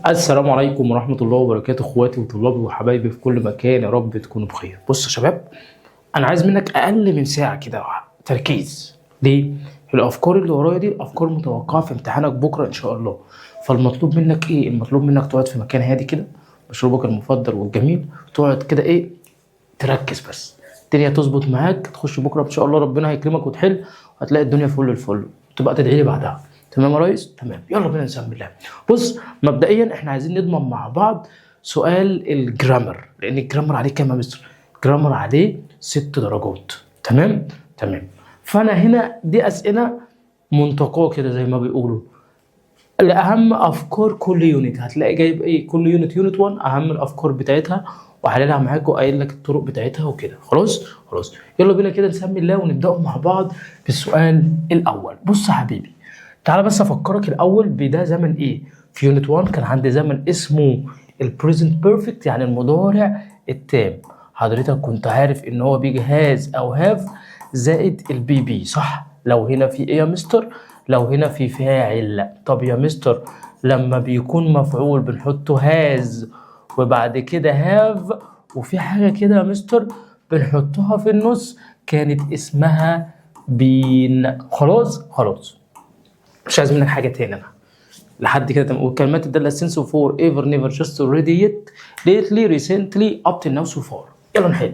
السلام عليكم ورحمة الله وبركاته، اخواتي وطلابي وحبايبي في كل مكان، يا رب تكونوا بخير. بص يا شباب، انا عايز منك اقل من ساعة كده تركيز. ليه؟ الافكار اللي ورايا دي افكار متوقعة في امتحانك بكرة ان شاء الله. فالمطلوب منك ايه؟ المطلوب منك تقعد في مكان هادي كده، مشروبك المفضل والجميل، تقعد كده ايه، تركز بس. الدنيا تظبط معاك، تخش بكرة ان شاء الله ربنا هيكرمك وتحل، وهتلاقي الدنيا فل الفل، وتبقى تدعي لي بعدها. تمام يا ريس؟ تمام. يلا بينا نسمي الله. بص، مبدئيا احنا عايزين نضمن مع بعض سؤال الجرامر، لان الجرامر عليه كام يا مستر؟ الجرامر عليه 6 درجات. تمام؟ تمام. فانا هنا دي اسئله منتقاه كده زي ما بيقولوا، لأهم أفكار كل يونت. هتلاقي جايب إيه كل يونت، يونت 1 أهم الأفكار بتاعتها، وحللها معاك وقايل لك الطرق بتاعتها وكده. خلاص خلاص، يلا بينا كده نسمي الله ونبدأ مع بعض بالسؤال الأول. بص يا حبيبي، تعالى بس أفكرك الأول بده زمن إيه. في يونت 1 كان عندي زمن اسمه البريزنت بيرفكت، يعني المضارع التام. حضرتك كنت عارف إن هو بيجي هاز أو هاف زائد البي بي، صح؟ لو هنا في إيه يا مستر؟ لو هنا في فاعل. طب يا مستر، لما بيكون مفعول بنحطه هاز وبعد كده هاف، وفي حاجة كده يا مستر بنحطها في النص كانت اسمها بين. خلاص خلاص، مش عايز منك حاجة تاني أنا لحد كده تمام. والكلمات الدالة سنس فور ايفر نيفر جاست اوريدي يت ليتلي ريسنتلي اب til ناو سو فار. يلا نحل.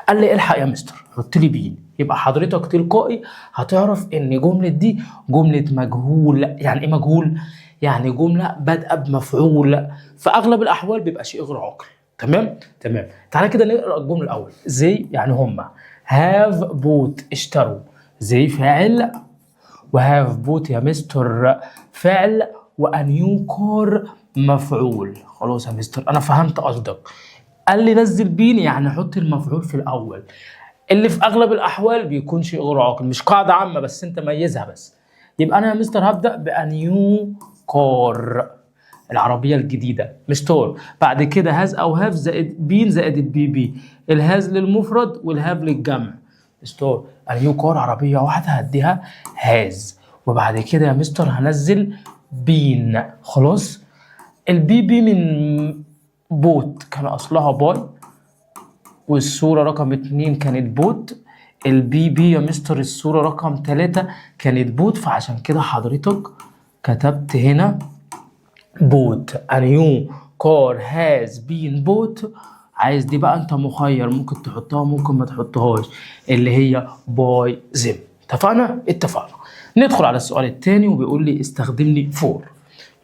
قال لي الحق يا مستر حط لي بين. يبقى حضرتك تلقائي هتعرف ان جملة دي جملة مجهول. يعني ايه مجهول؟ يعني جملة بادئة بمفعول، في اغلب الاحوال بيبقى شيء غير عاقل. تمام تمام. تعالى كده نقرا الجملة الاول. زي يعني هما هاف بوت اشتروا. زي فاعل، وهاف بوت يا مستر فعل، وانيو كار مفعول. خلاص يا مستر انا فهمت قصدك. قال لي نزل بين يعني حط المفعول في الاول، اللي في اغلب الاحوال بيكون شيء غير عاقل، مش قاعده عامه بس انت ميزها بس. يبقى انا يا مستر هبدا بانيو كار، العربيه الجديده، مستر. بعد كده هاز او هاف زائد بين زائد البي بي، الهاز للمفرد والهاف للجمع. مستر انيو كار عربيه واحده هديها هاز، وبعد كده يا مستر هنزل بين. خلاص. البي بي من بوت كان اصلها باي، والصورة رقم 2 كانت بوت. البي بي يا مستر الصورة رقم 3 كانت بوت، فعشان كده حضرتك كتبت هنا بوت. A new car has been bought. عايز دي بقى انت مخير، ممكن تحطها ممكن ما تحطهاش، اللي هي باي زم. اتفقنا؟ اتفقنا. ندخل على السؤال التاني وبيقول لي استخدم لي فور.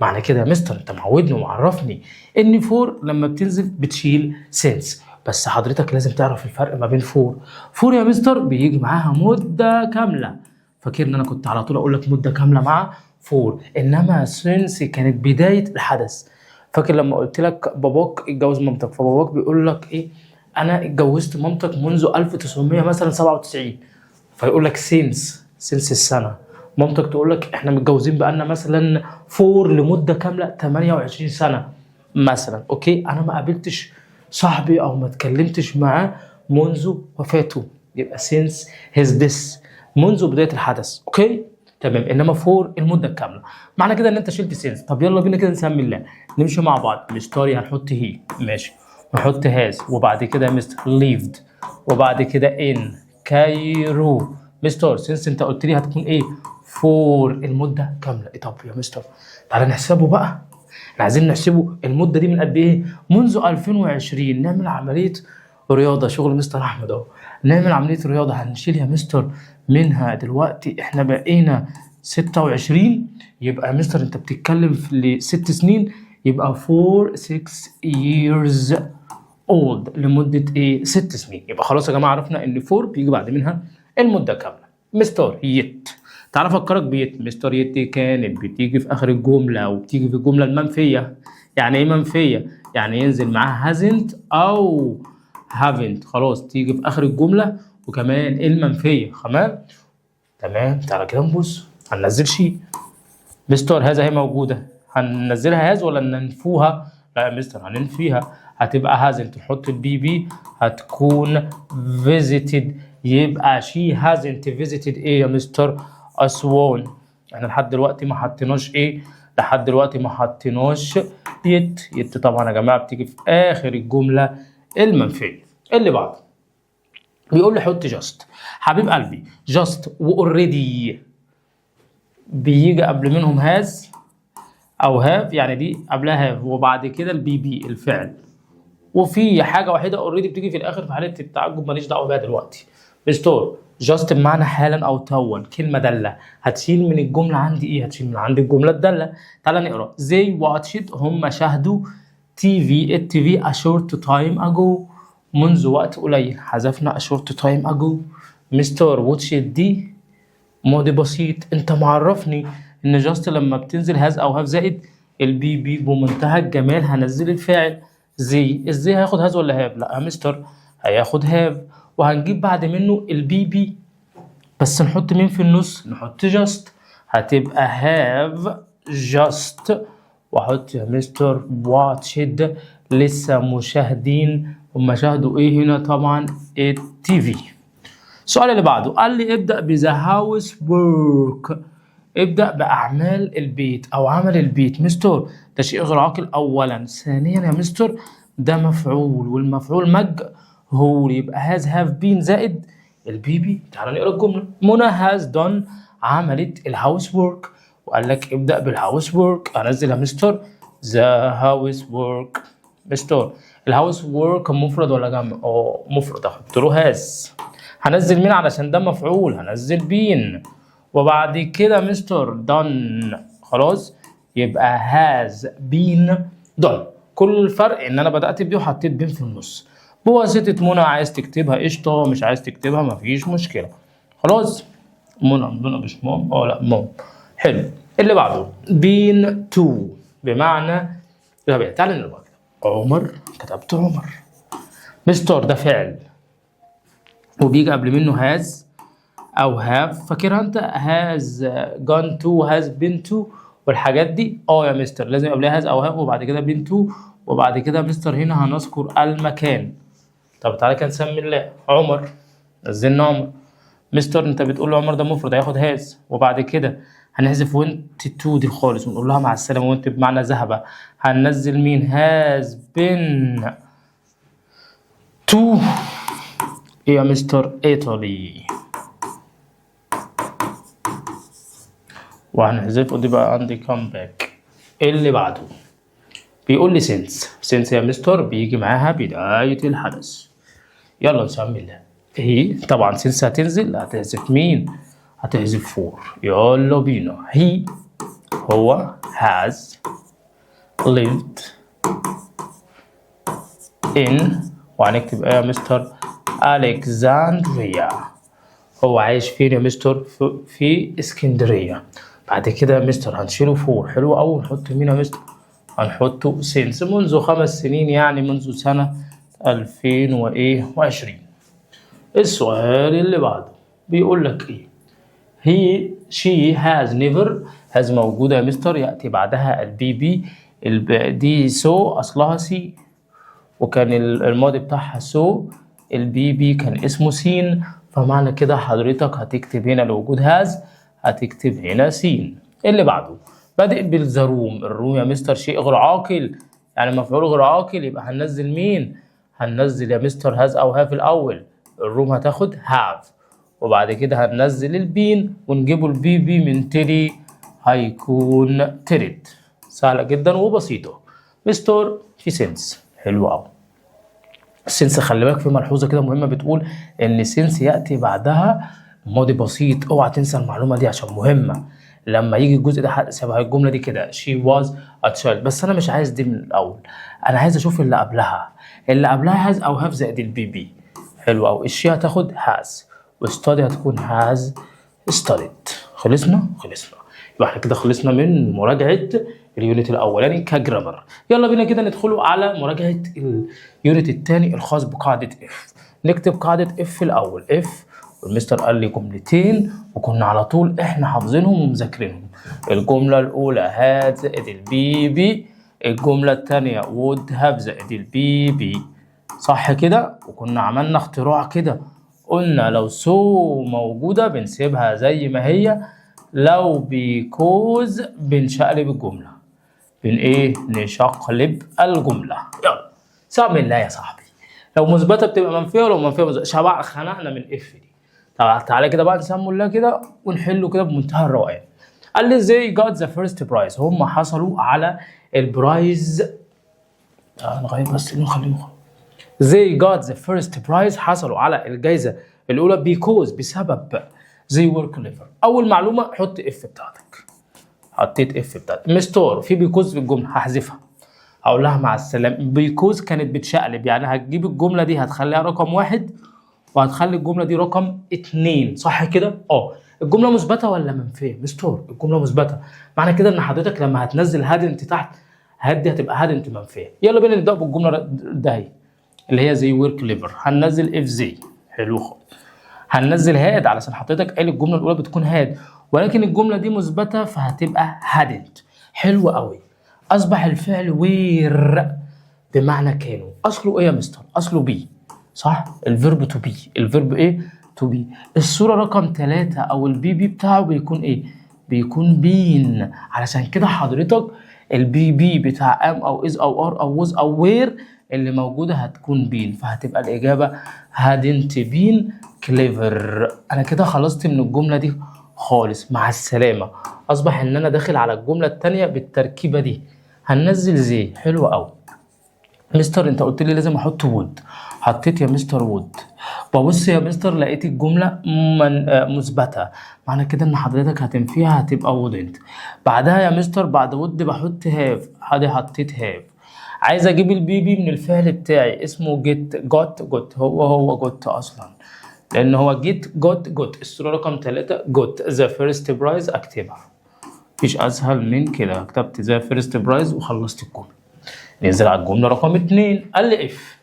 معنى كده يا مستر انت معودني ومعرفني ان فور لما بتنزل بتشيل سنس، بس حضرتك لازم تعرف الفرق ما بين فور. فور يا مستر بيجي معاها مدة كاملة، فاكر ان انا كنت على طول اقول لك مدة كاملة مع فور، انما سنس كانت بداية الحدث. فاكر لما قلت لك باباك اتجوز مامتك، فباباك بيقول لك ايه؟ انا اتجوزت مامتك منذ 1900 مثلا 97، فيقول لك سنس السنة. مامتك تقول لك احنا متجوزين بقالنا مثلا فور لمدة كاملة 28 سنة مثلا. اوكي، انا ما قابلتش صاحبي او ما اتكلمتش معاه منذ وفاته، يبقى since his death، منذ بداية الحدث. اوكي تمام. انما فور المدة الكاملة. معنى كده ان انت شلت سينس. طب يلا بينا كده نسمي الله، نمشي مع بعض. مستوري هنحط هي، ماشي، ونحط هاز، وبعد كده مستر lived، وبعد كده ان كايرو. مستر سينس انت قلت لي هتكون ايه؟ فور المدة كاملة. إيه طب يا مستر تعالى نحسبه بقى، احنا عايزين نحسبه المدة دي من قد ايه؟ منذ 2020. نعمل عملية رياضة، شغل مستر احمد اهو. نعمل عملية رياضة، هنشيل يا مستر منها دلوقتي احنا بقينا 26، يبقى يا مستر انت بتتكلم في 6 سنين، يبقى 6 years old لمدة ايه؟ 6 سنين. يبقى خلاص يا جماعة عرفنا ان 4 بيجي بعد منها المدة كاملة. مستر يت، تعال افكرك بيت. مستر يت كانت بتيجي في اخر الجملة وبتيجي في الجملة المنفية. يعني ايه منفية؟ يعني ينزل معاها hasn't او haven't. خلاص تيجي في اخر الجملة، وكمان المنفية كمان. تمام. تعالى كده نبص، هننزل شيء. مستر هذا هي موجودة، هننزلها هاز ولا ننفوها؟ لا يا مستر هننفيها، هتبقى هازنت. نحط البي بي هتكون visited، يبقى she hasn't visited ايه يا مستر؟ أسوان. احنا لحد دلوقتي ما حطيناش ايه؟ لحد دلوقتي ما حطيناش يت طبعا يا جماعه بتيجي في اخر الجمله المنفيه. اللي بعده بيقول لي حط جاست. حبيب قلبي جاست واوريدي بيجي قبل منهم هاز او هاف، يعني دي قبلها هاف وبعد كده البي بي الفعل، وفي حاجه وحيده اوريدي بتيجي في الاخر في حاله التعجب ماليش دعوه بيها دلوقتي. ريستور جاست بمعنى حالا او توا، كلمه داله. هتشيل من الجمله عندي ايه؟ هتشيل من عندي الجمله الداله. تعالى نقرا. زي واتشد هم شاهدوا التي في اشورت تايم اجو، منذ وقت قليل. حذفنا اشورت تايم اجو. مستر واتشد دي ماضي بسيط. انت معرفني ان جاست لما بتنزل هاز او هاف زائد البي بي بمنتهى الجمال هنزل الفاعل. زي ازاي هياخد هاز ولا هاف؟ لا يا مستر هياخد هاف، وهنجيب بعد منه البي بي بس نحط مين في النص؟ نحط جاست. هتبقى هاف جاست، واحط يا مستر واتشد لسه مشاهدين. هم شاهدوا ايه هنا؟ طبعا التي في. السؤال اللي بعده قال لي ابدأ بذا هاوس وورك. ابدأ بأعمال البيت أو عمل البيت. مستر ده شيء غير عاقل أولا. ثانيا يا مستر ده مفعول، والمفعول مجهول، يبقى هاز هاف بين زائد البي بي. تعالى نقرا الجملة. منى هاز دون عملت الهاوس وورك، وقال لك ابدأ بالهاوس وورك. هنزل يا مستر ذا هاوس وورك. مستر الهاوس وورك مفرد ولا جمع؟ مفرد، احط له هاز. هنزل مين علشان ده مفعول؟ هنزل بين. وبعد كده مستر دون، خلاص يبقى هاز بين دون. كل الفرق ان انا بدأت بيه وحطيت بين في النص. بواسطة منى. عايز تكتبها قشطة، مش عايز تكتبها مفيش مشكلة. خلاص منى مش مام، لا مام. حلو. اللي بعده بين تو بمعنى ربيع. تعالى نقرا كده. عمر، كتبت عمر. مستر ده فعل وبيجي قبل منه هاز او هاف. فاكرها انت؟ هاز جون تو، هاز بين تو والحاجات دي. يا مستر لازم قبلها هاز او هاف وبعد كده بين تو، وبعد كده مستر هنا هنذكر المكان. طب تعالى كده نسمي الله. عمر، نزلنا عمر. مستر انت بتقول له عمر ده مفرد هياخد هاز، وبعد كده هنحذف وانت تو دي خالص ونقول لها مع السلامه. وانت بمعنى ذهب. هننزل مين؟ هاز بين تو يا مستر ايطالي، وهنحذفه دي بقى عندي كامباك. اللي بعده بيقول لي سينس يا مستر بيجي معاها بداية الحدث. يلا نسمي الله. هي طبعا سينس هتنزل هتحذف مين؟ هتحذف فور. يلا بينا. هي هو has lived in، وهنكتب ايه يا مستر؟ ألكسندريا. هو عايش فين يا مستر؟ في اسكندرية. بعد كده يا مستر هنشيله فور. حلو أوي. نحط مين يا مستر؟ هنحطه سينس منذ 5 سنين، يعني منذ سنة 2020. السؤال اللي بعده بيقول لك ايه؟ she has never. has موجودة يا مستر يأتي بعدها البي بي. دي سو أصلها سي، وكان الماضي بتاعها سو. البي بي كان اسمه سين، فمعنى كده حضرتك هتكتب هنا لوجود هاز هتكتب هنا سين. اللي بعده بادئ بالزروم. الروم يا مستر شيء غير عاقل، يعني مفعول غير عاقل، يبقى هننزل مين؟ هننزل يا مستر هاز او هاف الاول. الروم هتاخد هاف، وبعد كده هننزل البين ونجيبه البي بي من تري هيكون ترد. سهلة جدا وبسيطة. مستر في سنس. حلو قوي. السنس خلي بالك في ملحوظة كده مهمة بتقول ان سنس يأتي بعدها ماضي بسيط. اوعى تنسى المعلومة دي عشان مهمة. لما يجي الجزء ده شبه الجملة دي كده she was a child، بس انا مش عايز دي من الاول، انا عايز اشوف اللي قبلها. اللي قبلها has او have زائد البي بي. حلو قوي. الشي هتاخد has، وstudy هتكون has studied. خلصنا. يبقى احنا كده خلصنا من مراجعة اليونت الاولاني كجرامر. يلا بينا كده ندخلوا على مراجعة اليونت الثاني الخاص بقاعدة اف. نكتب قاعدة اف الاول. اف والمستر قال لي جملتين وكنا على طول احنا حافظينهم ومذاكرينهم. الجملة الاولى هاد زائد البي بي، الجملة الثانية would have زائد البي بي. صح كده؟ وكنا عملنا اختراع كده، قلنا لو سو موجودة بنسيبها زي ما هي، لو بيكوز بنشقلب الجملة. ايه نشقلب الجمله. يلا سم الله يا صاحبي. لو مثبته بتبقى منفيه ولو منفيه مثبته. شبع خنقنا من اف دي. طب تعالى كده بقى نسموا الله كده ونحله كده بمنتهى الروقان. قال لي ازاي جات ذا فيرست برايز، هم حصلوا على البرايز. نغير بس نخليه they got the first prize، حصلوا على الجائزة الأولى because بسبب they were clever. أول معلومة حط اف بتاعتك. حطيت اف بتاعتك. مستور في because في الجملة هحذفها. هقول لها مع السلامة. because كانت بتشقلب، يعني هتجيب الجملة دي هتخليها رقم 1 وهتخلي الجملة دي رقم 2، صح كده؟ الجملة مثبتة ولا منفية؟ مستور الجملة مثبتة، معنى كده إن حضرتك لما هتنزل هادنت تحت دي هتبقى هادنت منفية. يلا بينا نبدأ بالجملة ده اللي هي زي وير كليفر. هننزل اف زي، حلو خالص. هننزل هاد علشان حضرتك قايل الجمله الاولى بتكون هاد، ولكن الجمله دي مثبته فهتبقى هادنت. حلو قوي. اصبح الفعل وير بمعنى كانوا. اصله ايه يا مستر؟ اصله بي، صح؟ الفيرب تو بي. الفيرب ايه؟ تو بي. الصوره رقم 3 او البي بي بتاعه بيكون ايه؟ بيكون بين. علشان كده حضرتك البي بي بتاع ام او از او ار او وز او وير اللي موجوده هتكون بين، فهتبقى الاجابه هادنت بين كليفر. انا كده خلصت من الجمله دي خالص، مع السلامه. اصبح ان انا داخل على الجمله الثانيه بالتركيبه دي. هننزل زي، حلو قوي. مستر انت قلت لي لازم احط وود، حطيت يا مستر وود. وبص يا مستر لقيت الجمله مثبته، معنى كده ان حضرتك هتنفيها هتبقى وودنت. بعدها يا مستر بعد وود بحط هاف، ادي حطيت هاف. عايز اجيب البي بي من الفعل بتاعي اسمه جيت. جوت هو جوت اصلا، لان هو جيت جوت. الصوره رقم 3 جوت ذا فيرست برايز. اكتبها، مفيش اسهل من كده. كتبت ذا فيرست برايز وخلصت الجمله. ننزل على الجمله رقم 2. قال لي اف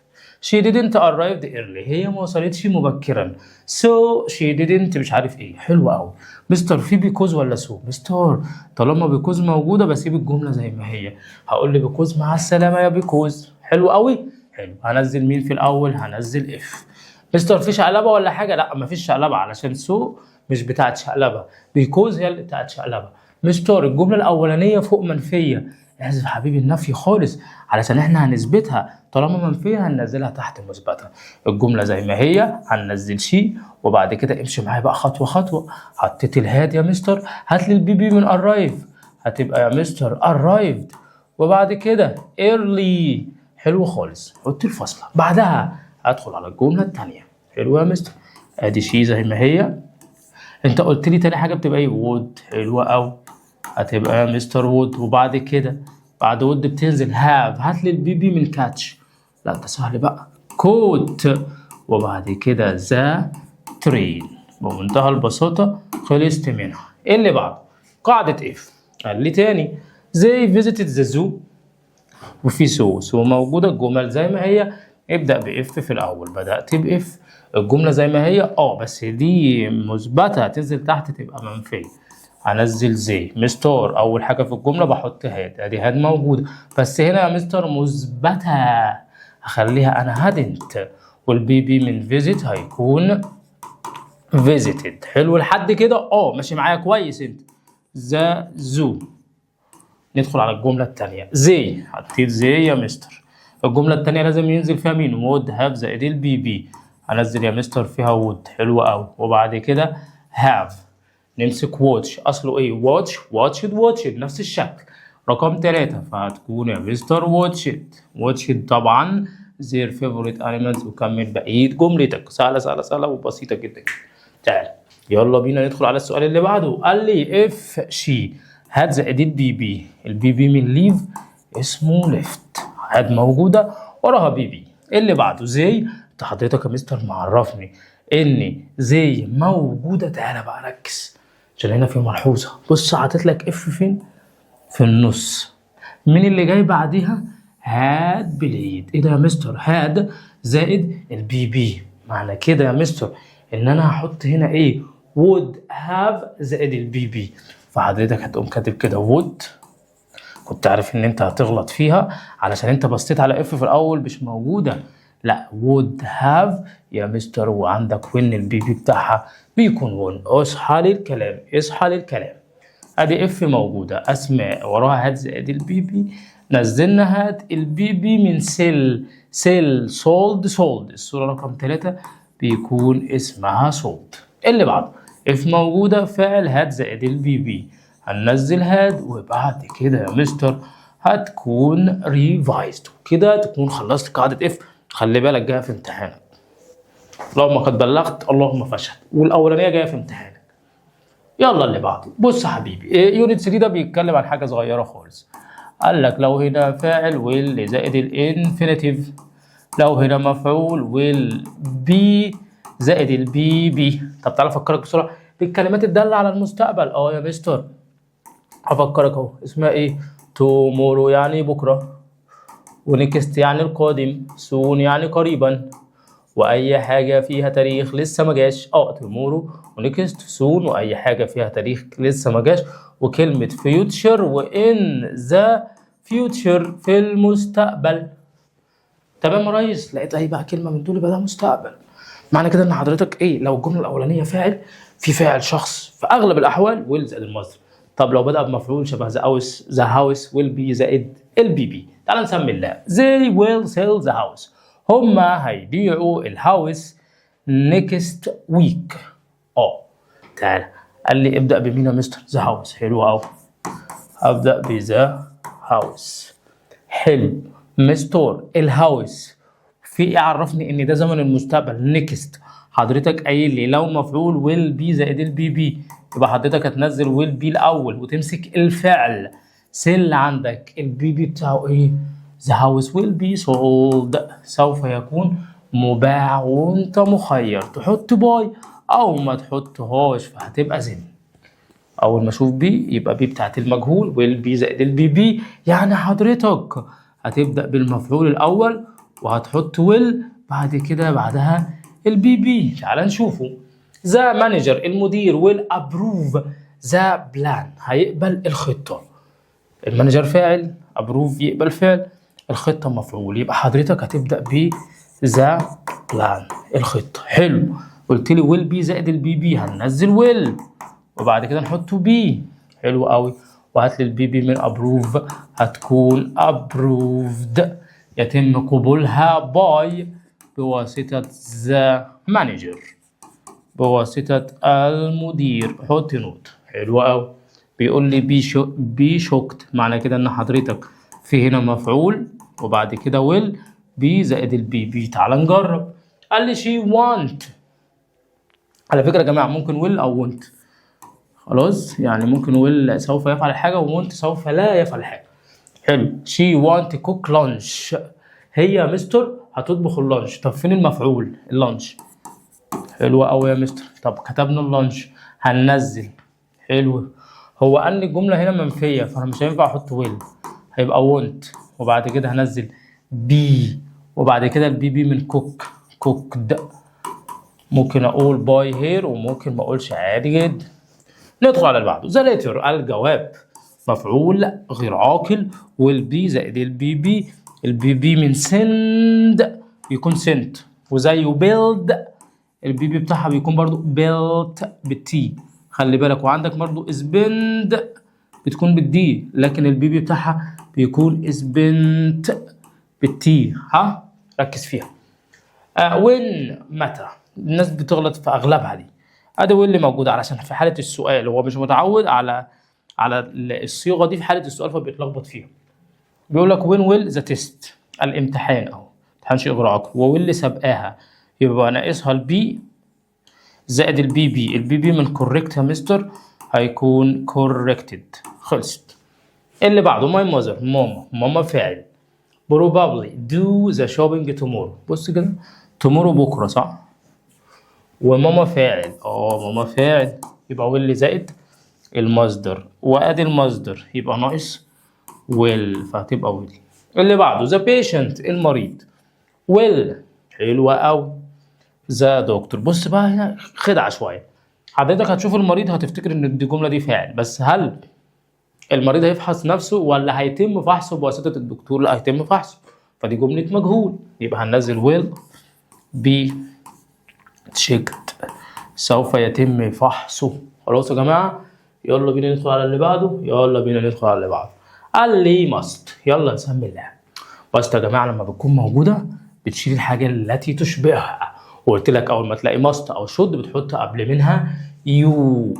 she didn't arrive early، هي ما وصلتش مبكرا. so she didn't مش عارف ايه. حلو قوي. مستر في بيكوز ولا سو؟ مستر طالما بيكوز موجوده بسيب الجمله زي ما هي. هقول لي بيكوز مع السلامه يا بيكوز. حلو قوي. حلو. هنزل مين في الاول؟ هنزل اف. مستر في شقلبه ولا حاجه؟ لا مفيش شقلبه، علشان سو مش بتاعت شقلبه، بيكوز هي اللي بتاعت شقلبه. مستر الجمله الاولانيه فوق منفيه. احذف حبيبي النفي خالص علشان احنا هنثبتها. طالما منفيه هننزلها تحت مثبته. الجمله زي ما هي، هننزل شيء وبعد كده امشي معايا بقى خطوه خطوه. حطيت الهاد يا مستر، هات لي البي بي من ارايف، هتبقى يا مستر ارايفد. وبعد كده ايرلي. حلو خالص. حط الفاصله. بعدها ادخل على الجمله الثانيه. حلو يا مستر. ادي شيء زي ما هي. انت قلت لي تاني حاجه بتبقى ايه؟ وود. حلوه قوي. هتبقى يا مستر وود. وبعد كده بعد وود بتنزل هاف. هات لي البي بي من كاتش. لا ده سهل بقى. كوت. وبعد كده ذا ترين. بمنتهى البساطة خلصت منها. ايه اللي بعده؟ قاعدة اف. قال لي تاني زي فيزيتد ذا زو، وفي سو موجودة. الجمل زي ما هي. ابدأ باف في الأول. بدأت باف. الجملة زي ما هي بس دي مثبتة، تنزل تحت تبقى منفية. هنزل زي. مستر اول حاجه في الجمله بحط هاد. ادي هاد موجوده، بس هنا يا مستر مثبته، هخليها انا هادنت. والبي بي من فيزيت هيكون فيزيتد. حلو لحد كده. ماشي معايا كويس انت. ذا زو. ندخل على الجمله الثانيه. زي. حطيت زي يا مستر. الجمله الثانيه لازم ينزل فيها مين؟ وود هاف زائد البي بي. هنزل يا مستر فيها وود. حلو قوي. وبعد كده هاف. نمسك واتش. اصله ايه؟ واتشد نفس الشكل. رقم 3 فهتكون يا مستر واتشد طبعا their favorite animals. وكمل بقية جملتك. سهلة وبسيطة جدا. تعال يلا بينا ندخل على السؤال اللي بعده. قال لي if she had زائد البي بي. البي بي من ليف اسمه ليفت. had موجودة وراها بي بي. اللي بعده زي. انت حضرتك يا مستر معرفني ان زي موجودة. تعالى بقى ركز عشان هنا في ملحوظة. بص عطيت لك اف فين؟ في النص. مين اللي جاي بعديها؟ هاد بليد. ايه ده يا مستر؟ هاد زائد البي بي. معنى كده يا مستر ان انا هحط هنا ايه؟ would have زائد البي بي. فحضرتك هتقوم كاتب كده would. كنت عارف ان انت هتغلط فيها علشان انت بصيت على اف في الاول مش موجودة. لا would have يا مستر، وعندك وين البي بي بتاعها بيكون ون. اصحى للكلام. ادي اف موجودة، اسماء وراها هات زائد البي بي، نزلنا هات البي بي من سيل سولد. الصورة رقم 3 بيكون اسمها سولد. اللي بعده اف موجودة فاعل هات زائد البي بي، هننزل هاد وبعد كده يا مستر هتكون ريفايزد، وكده تكون خلصت قاعدة اف. خلي بالك جاية في امتحانك، اللهم قد بلغت اللهم فشل، والاولانية جاية في امتحانك. يلا اللي بعده. بص يا حبيبي، يونت 3 ده بيتكلم عن حاجة صغيرة خالص. قال لك لو هنا فاعل ويل زائد الانفينيتيف، لو هنا مفعول ويل بي زائد البي بي. طب تعالى افكرك بسرعة بالكلمات الدالة على المستقبل. يا مستر هفكرك اهو، اسمها ايه؟ تومورو يعني بكرة، ونكست يعني القادم، سون يعني قريبا، واي حاجة فيها تاريخ لسه ما جاش. تومورو ونكست سون واي حاجة فيها تاريخ لسه ما جاش، وكلمة فيوتشر وان ذا فيوتشر في المستقبل. تمام يا ريس؟ لقيت اي بقى كلمة من دول يبقى ده مستقبل. معنى كده ان حضرتك ايه؟ لو الجملة الاولانية فاعل، في فاعل شخص في اغلب الاحوال ويل زائد المصدر. طب لو بدأ بمفعول شبه ذا هاوس ويل بي زائد البي بي. تعال نسمي الله. they will sell the house، هما هيبيعوا الهاوس next week. تعال قال لي ابدأ بمين يا مستر؟ ذا هاوس. حلو قوي، ابدأ بذا هاوس. حلو مستر، الهاوس في ايه عرفني ان ده زمن المستقبل؟ نيكست. حضرتك قايل لي لو مفعول ويل بي زائد البي بي، يبقى حضرتك هتنزل ويل بي الاول وتمسك الفعل سيل عندك البي بي بتاعه ايه؟ ذا هاوس ويل بي سولد، سوف يكون مباع، وانت مخير تحط باي او ما تحطهاش، فهتبقى زن. اول ما اشوف بي يبقى بي بتاعت المجهول ويل بي زائد البي بي، يعني حضرتك هتبدأ بالمفعول الاول وهتحط ويل بعد كده بعدها البي بي. تعال نشوفه. ذا مانجر المدير ويل ابروف ذا بلان، هيقبل الخطة. المانجر فاعل، ابروف يقبل فعل، الخطة مفعول، يبقى حضرتك هتبدأ ب ذا بلان الخطة. حلو، قلت لي ويل بي زائد البي بي، هننزل ويل وبعد كده نحطه بي. حلو قوي، وهات لي البي بي من ابروف، هتكون ابروفد، يتم قبولها باي بواسطة ذا مانجر، بواسطة المدير. حط نوت. حلو قوي، بيقول لي بي شوكت، معنى كده ان حضرتك في هنا مفعول وبعد كده ويل بي زائد البي بي. تعال نجرب. قال لي شي وانت، على فكرة يا جماعة ممكن ويل او وانت، خلاص يعني ممكن ويل سوف يفعل حاجة وونت سوف لا يفعل حاجة. حلو، شي وانت كوك لانش، هي يا مستر هتطبخ اللانش. طب فين المفعول؟ اللانش. حلو قوي يا مستر. طب كتبنا اللانش، هننزل. حلو، هو قال لي الجملة هنا منفية فانا مش هينفع احط ويل، هيبقى وونت وبعد كده هنزل بي وبعد كده البي بي من كوكد. ممكن اقول باي هير وممكن ما اقولش، عادي جدا. ندخل على اللي بعده. ذا ليتر الجواب، مفعول غير عاقل والبي زائد البي بي، البي بي من سند بيكون سنت، وزيه بيلد البي بي بتاعها بيكون برضو بيلت بالتي. خلي بالك، وعندك برضو اسبند بتكون بالدي لكن البي بي بتاعها بيكون اسبنت بالتي. ركز فيها. وين متى، الناس بتغلط في اغلبها دي. ادي وين اللي موجوده علشان في حاله السؤال هو مش متعود على الصيغه دي في حاله السؤال فبيتلخبط فيها. بيقول لك وين ويل ذا تيست، الامتحان اهو، امتحان شيء غير عقل، وويل اللي سابقاها يبقى ناقصها البي زائد البي بي. البي بي من كوريكت يا مستر هيكون كوريكتد. خلصت. اللي بعده ماي ماذر، ماما فاعل، probably do the shopping tomorrow. بص كده، tomorrow بكره صح، وماما فاعل. ماما فاعل يبقى ويل زائد المصدر، وادي المصدر يبقى ناقص ويل فهتبقى ويل. اللي بعده ذا بيشنت المريض ويل. حلوة أوي. ذا دكتور. بص بقى هنا خدعة شوية، حضرتك هتشوف المريض هتفتكر ان دي الجملة دي فاعل، بس هل المريض هيفحص نفسه ولا هيتم فحصه بواسطة الدكتور؟ لا، هيتم فحصه، فدي جملة مجهول، يبقى هننزل ويل بي تشيكت، سوف يتم فحصه. خلاص يا جماعة، يلا بينا ندخل على اللي بعده، يلا بينا ندخل على اللي بعده. قال لي must، يلا نسمي الله. must يا جماعة لما بتكون موجودة بتشيل الحاجة التي تشبهها، وقلت لك أول ما تلاقي must أو should بتحط قبل منها you.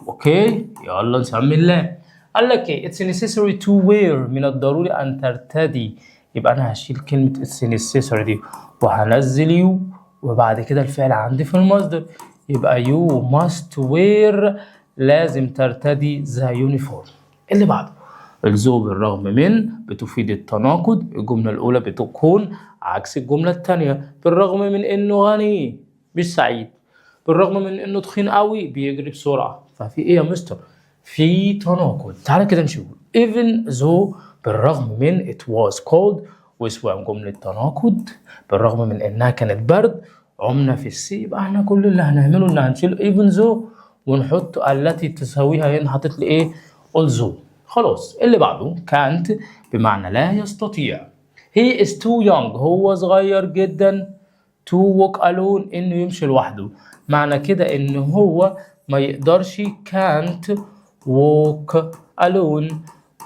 أوكي يلا نسمي الله. قال لك إيه it's necessary to wear، من الضروري أن ترتدي، يبقى أنا هشيل كلمة it's necessary دي وهنزل you، وبعد كده الفعل عندي في المصدر، يبقى you must wear، لازم ترتدي ذا يونيفورم. اللي بعده الذو بالرغم من بتفيد التناقض، الجملة الأولى بتكون عكس الجملة التانية. بالرغم من إنه غني مش سعيد، بالرغم من إنه تخين قوي بيجري بسرعة، ففي إيه يا مستر؟ في تناقض. تعالى كده نشوف even though، بالرغم من it was cold، واسمها جملة تناقض، بالرغم من إنها كانت برد، عمنا في السي، يبقى احنا كل اللي هنعمله إن هنشيل even though ونحط التي تساويها هنا، حاطط لي إيه؟ also. خلاص اللي بعده can't بمعنى لا يستطيع. he is too young، هو صغير جدا to walk alone، إنه يمشي لوحده، معنى كده إن هو ما يقدرش can't walk alone،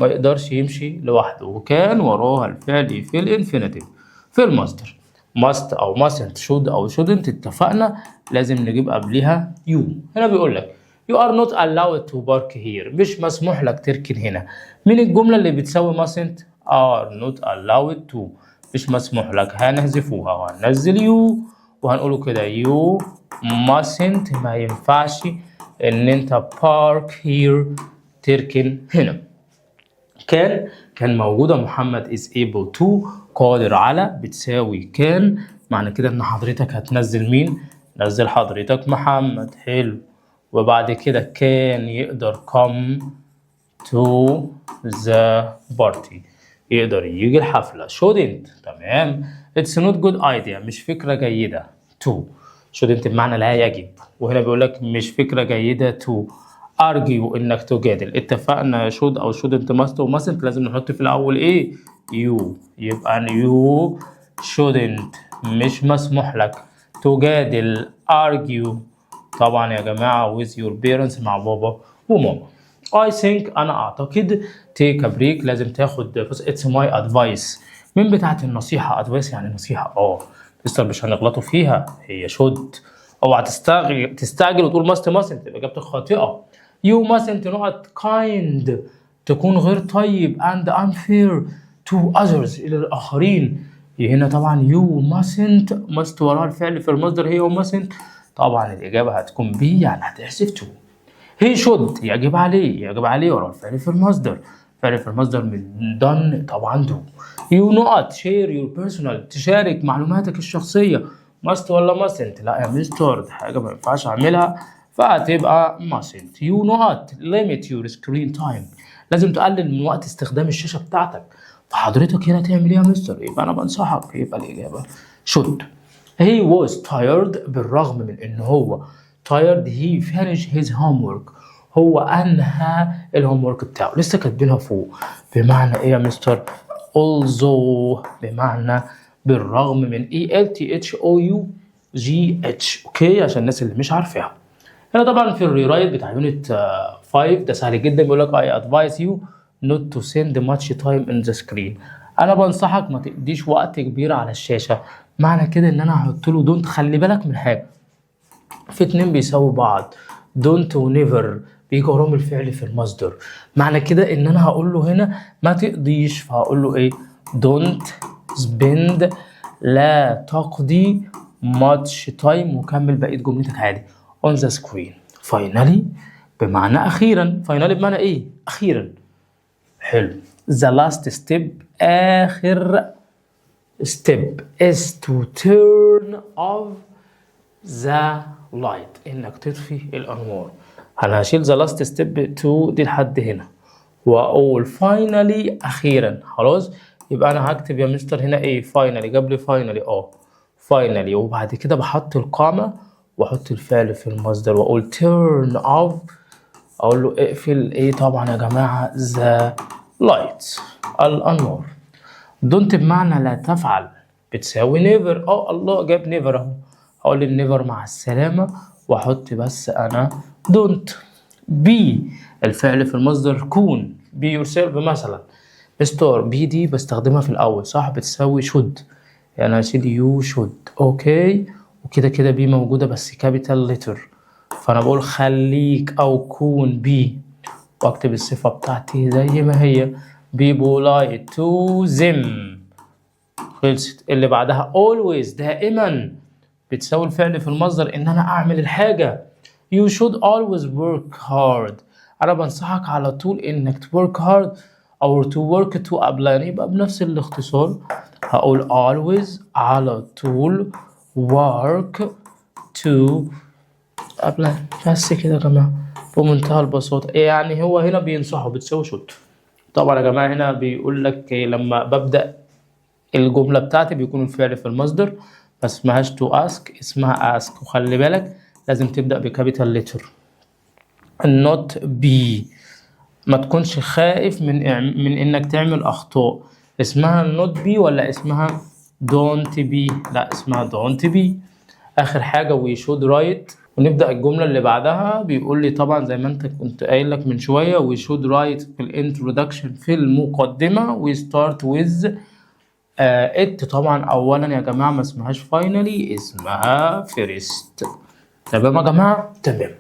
ما يقدرش يمشي لوحده، وكان وراها الفعل في الانفينيتيف. في المصدر must أو mustn't should أو shouldn't اتفقنا لازم نجيب قبلها you. هنا بيقول لك you are not allowed to park here، مش مسموح لك تركن هنا. مين الجملة اللي بتساوي mustn't؟ are not allowed to، مش مسموح لك، هنحذفوها وهننزل you وهنقوله كده you mustn't، ما ينفعش إن أنت park here، تركن هنا. كان موجودة محمد is able to، قادر على بتساوي كان، معنى كده إن حضرتك هتنزل مين؟ نزل حضرتك محمد. حلو. وبعد كده كان يقدر come to the party، يقدر يجي الحفلة. shouldn't تمام it's not good idea، مش فكرة جيدة to. shouldn't بمعنى لا يجب، وهنا بيقول لك مش فكرة جيدة to argue، إنك تجادل. اتفقنا should أو shouldn't must و mustn't لازم نحط في الأول إيه؟ you، يبقى you shouldn't مش مسموح لك تجادل argue طبعا يا جماعة with your parents، مع بابا وماما. I think أنا أعتقد take a break لازم تاخد it's my advice، من بتاعة النصيحة advice يعني نصيحة. لسه مش هنغلطوا فيها، هي should. اوعى تستعجل وتقول mustn't تبقى إجابتك خاطئة. you mustn't not kind، تكون غير طيب and unfair to others، إلى الآخرين. هنا طبعا you must وراها الفعل في المصدر هي mustn't، طبعا الإجابة هتكون B، يعني هتحذف to. he should يجب عليه ورا الفعل في المصدر، فعل في المصدر من done طبعا do. you not share your personal، تشارك معلوماتك الشخصية. must ولا mustn't؟ لا يا مستر دي حاجة ما ينفعش أعملها، فهتبقى mustn't. you not limit your screen time، لازم تقلل من وقت استخدام الشاشة بتاعتك، فحضرتك هنا تعمل إيه يا مستر؟ يبقى أنا بنصحك، يبقى الإجابة should. he was tired، بالرغم من إن هو tired he finished his homework، هو أنهى الهوم ورك بتاعه. لسه كاتبينها فوق، بمعنى إيه يا مستر؟ although بمعنى بالرغم من ELTHOUGH. أوكي عشان الناس اللي مش عارفاها. هنا طبعا في الريرايت بتاع يونت 5 ده سهل جدا، بيقول لك I advise you not to spend much time in the screen، أنا بنصحك ما تقضيش وقت كبير على الشاشة. معنى كده إن أنا هحط له don't. خلي بالك من حاجة، في اتنين بيساووا بعض، don't و never بيجي وراهم الفعل في المصدر، معنى كده ان انا هقول له هنا ما تقضيش، فهقول له ايه؟ don't spend، لا تقضي much time، وكمل بقية جملتك عادي on the screen. finally بمعنى اخيرا، finally بمعنى ايه؟ اخيرا. حلو. the last step اخر step is to turn off the light، انك تطفي الانوار. انا هشيل the last step to دي لحد هنا، واقول finally اخيرا. خلاص يبقى انا هكتب يا مستر هنا ايه؟ finally، جاب لي finally finally، وبعد كده بحط القامة واحط الفعل في المصدر واقول turn off، اقول له اقفل ايه طبعا يا جماعة؟ the lights، الانوار. don't بمعنى لا تفعل بتساوي never. الله جاب never اهو، هقول never مع السلامة واحط بس انا don't. be الفعل في المصدر كون be yourself مثلا. مستر بي دي بستخدمها في الأول صح بتساوي should، يعني يا سيدي you should أوكي، وكده كده بي موجودة بس capital letter، فأنا بقول خليك أو كون بي، وأكتب الصفة بتاعتي زي ما هي be polite to them. خلصت. اللي بعدها always دائما بتساوي الفعل في المصدر إن أنا أعمل الحاجة. You should always work hard. أنا بنصحك على طول إنك work hard أو to work to apply، يبقى بنفس الاختصار هقول always على طول work to apply. بس كده يا جماعة بمنتهى البساطة. يعني هو هنا بينصحه بتساوي should. طبعا يا جماعة هنا بيقول لك لما ببدأ الجملة بتاعتي بيكون الفعل في المصدر، ما اسمهاش to ask اسمها ask، وخلي بالك لازم تبدأ بكابيتال لتر not be. ما تكونش خائف من انك تعمل اخطاء. اسمها not be ولا اسمها don't be؟ لا اسمها don't be. اخر حاجة we should write، ونبدأ الجملة اللي بعدها بيقول لي طبعا زي ما انت كنت قايل لك من شوية we should write في الانترودكشن في المقدمة we start with it. طبعا اولا يا جماعة ما اسمهاش finally اسمها first. تمام يا جماعة؟ تمام.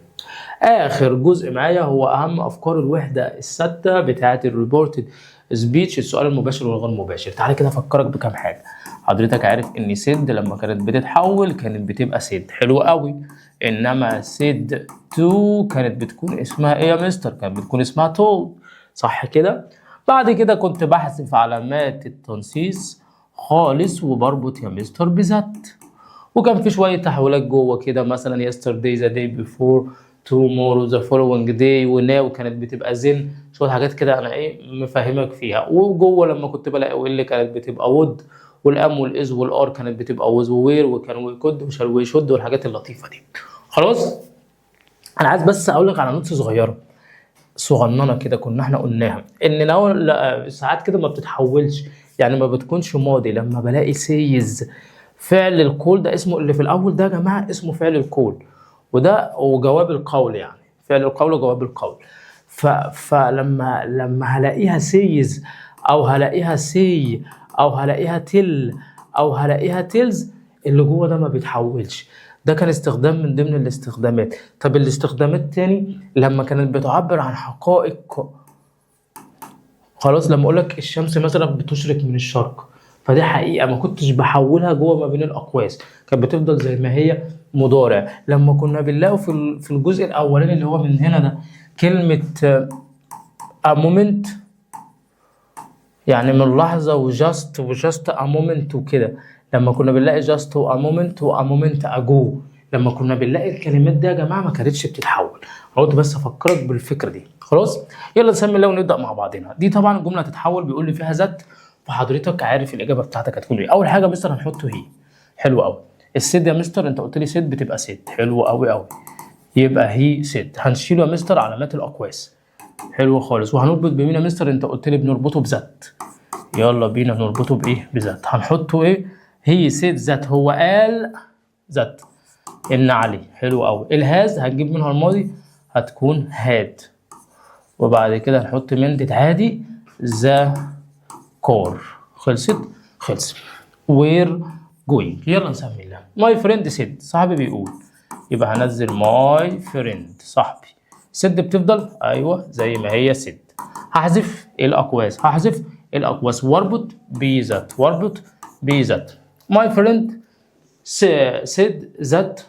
آخر جزء معايا هو أهم أفكار الوحدة الستة بتاعة الريبورتد سبيتش، السؤال المباشر والغير مباشر. تعالى كده أفكرك بكام حاجة. حضرتك عارف إن سيد لما كانت بتتحول كانت بتبقى سيد، حلو قوي. إنما سيد تو كانت بتكون اسمها إيه يا مستر؟ كانت بتكون اسمها تولد، صح كده؟ بعد كده كنت بحذف علامات التنصيص خالص وبربط يا مستر بذات. وكان في شوية تحولات جوه كده، مثلا yesterday the day before tomorrow the following day وناو كانت بتبقى زين، شوية حاجات كده أنا مفهمك فيها. وجوه لما كنت بلاقي واللي كانت بتبقى would، والأم والإز والآر كانت بتبقى was ووير، وكان وكود وشال ويشود والحاجات اللطيفة دي. خلاص. أنا عايز بس أقول لك على نوتس صغننة كده كنا احنا قلناها، إن لو ساعات كده ما بتتحولش، يعني ما بتكونش ماضي. لما بلاقي سيز فعل القول ده اسمه اللي في الاول ده يا جماعه اسمه فعل القول، وجواب القول، يعني فعل القول وجواب القول. فلما هلاقيها سيز او هلاقيها سي او هلاقيها تل او هلاقيها تلز، اللي جوه ده ما بيتحولش. ده كان استخدام من ضمن الاستخدامات. طب الاستخدامات التاني لما كانت بتعبر عن حقائق، خلاص لما اقول لك الشمس مثلا بتشرق من الشرق، فدي حقيقة ما كنتش بحولها جوه ما بين الأقواس، كانت بتفضل زي ما هي مضارع. لما كنا بنلاقوا في الجزء الأولاني اللي هو من هنا ده كلمة a moment، يعني من لحظة وجاست a moment وكده. لما كنا بنلاقي just و a moment ago، لما كنا بنلاقي الكلمات دي يا جماعة ما كانتش بتتحول. قلت بس أفكرك بالفكرة دي. خلاص يلا نسمي الله ونبدأ مع بعضنا. دي طبعا الجملة هتتحول، بيقول لي فيها ذات، فحضرتك عارف الاجابه بتاعتك هتكون ايه. اول حاجه مستر هنحطه هي، حلو قوي. السيد يا مستر انت قلت لي سيد بتبقى سيد، حلو قوي قوي، يبقى هي سيد. هنشيله يا مستر علامات الاقواس، حلو خالص. وهنربط بمين يا مستر؟ انت قلت لي بنربطه بذات، يلا بينا نربطه بايه؟ بذات. هنحطه ايه؟ هي سيد ذات، هو قال ذات ان علي، حلو قوي. الهاز هنجيب منها الماضي هتكون هاد، وبعد كده هنحط مندد عادي ذا كور. خلصت؟ خلص. وير جوينج. يلا نسمي الله. ماي فريند سيد، صاحبي بيقول، يبقى هنزل ماي فريند صاحبي. سيد بتفضل ايوه زي ما هي سيد. هحذف الاقواس، هحذف الاقواس واربط بذات، واربط بذات. ماي فريند سيد ذات،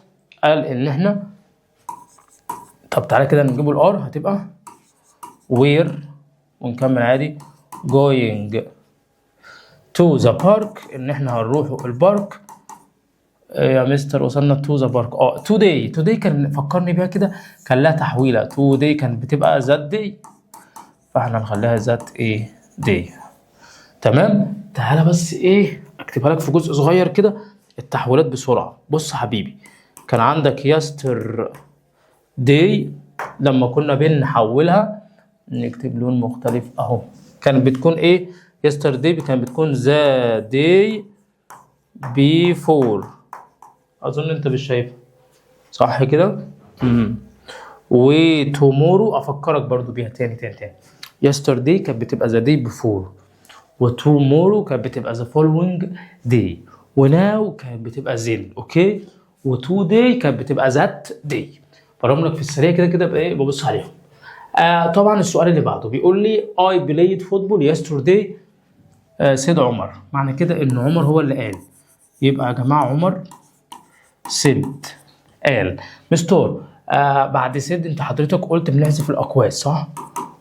قال ان احنا، طب تعالى كده نجيبوا الار هتبقى وير، ونكمل عادي going to the park، ان احنا هنروح البارك. يا مستر وصلنا to the park. today كان فكرني بيها كده، كان لها تحويله. today كانت بتبقى that day، فاحنا هنخليها that ايه day. تمام. تعالى بس ايه اكتبها لك في جزء صغير كده التحويلات بسرعه. بص حبيبي، كان عندك yesterday لما كنا بنحولها نكتب لون مختلف اهو، كانت بتكون ايه؟ yesterday كانت بتكون the day before، اظن انت مش شايفها صح كده. وتومورو افكرك برضو بيها تاني. yesterday كانت بتبقى the day before، وتومورو كانت بتبقى the following day، وناو كانت بتبقى then. اوكي، وتوداي كانت بتبقى ذات داي. برغم لك في السريع كده بايه ببص عليهم. طبعا السؤال اللي بعده بيقول لي I played football yesterday سيد عمر. معنى كده ان عمر هو اللي قال، يبقى يا جماعه عمر سيد قال. مستور بعد سيد انت حضرتك قلت بنحذف الاقواس صح؟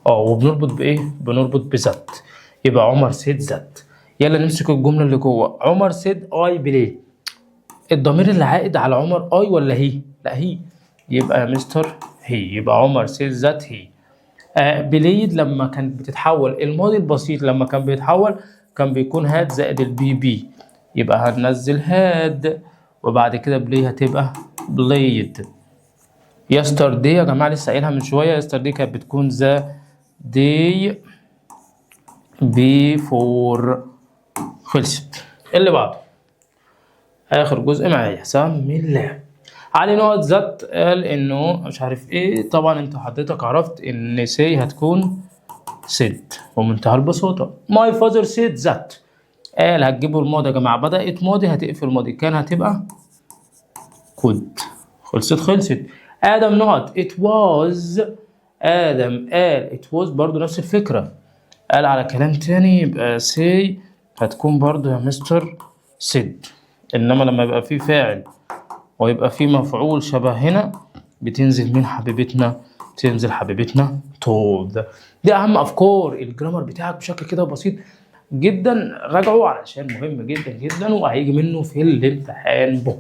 وبنربط بايه؟ بنربط بذات. يبقى عمر سيد ذات. يلا نمسك الجمله اللي جوه. عمر سيد اي بلاي، الضمير اللي عائد على عمر اي ولا هي؟ لا هي، يبقى يا مستر هي. يبقى عمر سيد ذات هي. بليد لما كانت بتتحول، الماضي البسيط لما كان بيتحول كان بيكون هاد زائد البي بي، يبقى هننزل هاد وبعد كده بلاي هتبقى بلايد. يسترداي يا جماعه لسه قايلها من شويه، يسترداي كانت بتكون ذا داي بيفور. خلصت. اللي بعده اخر جزء معايا، سم الله. علي نقط ذات قال انه مش عارف ايه. طبعا انت حضرتك عرفت ان سي هتكون سيد ومنتهى البساطه. ماي فازر سيد ذات قال هتجيبوا الماضي يا جماعه، بدات ماضي هتقفل ماضي، كان هتبقى كود. خلصت. ادم نقط ات واز. ادم قال ات واز برضو نفس الفكره، قال على كلام تاني يبقى سي هتكون برضو يا مستر سيد. انما لما يبقى فيه فاعل ويبقى فيه مفعول شبه هنا بتنزل مين حبيبتنا؟ تنزل حبيبتنا told. دي اهم افكار الجرامر بتاعك بشكل كده بسيط جدا، راجعه علشان مهم جدا وهيجي منه في الامتحان بكره.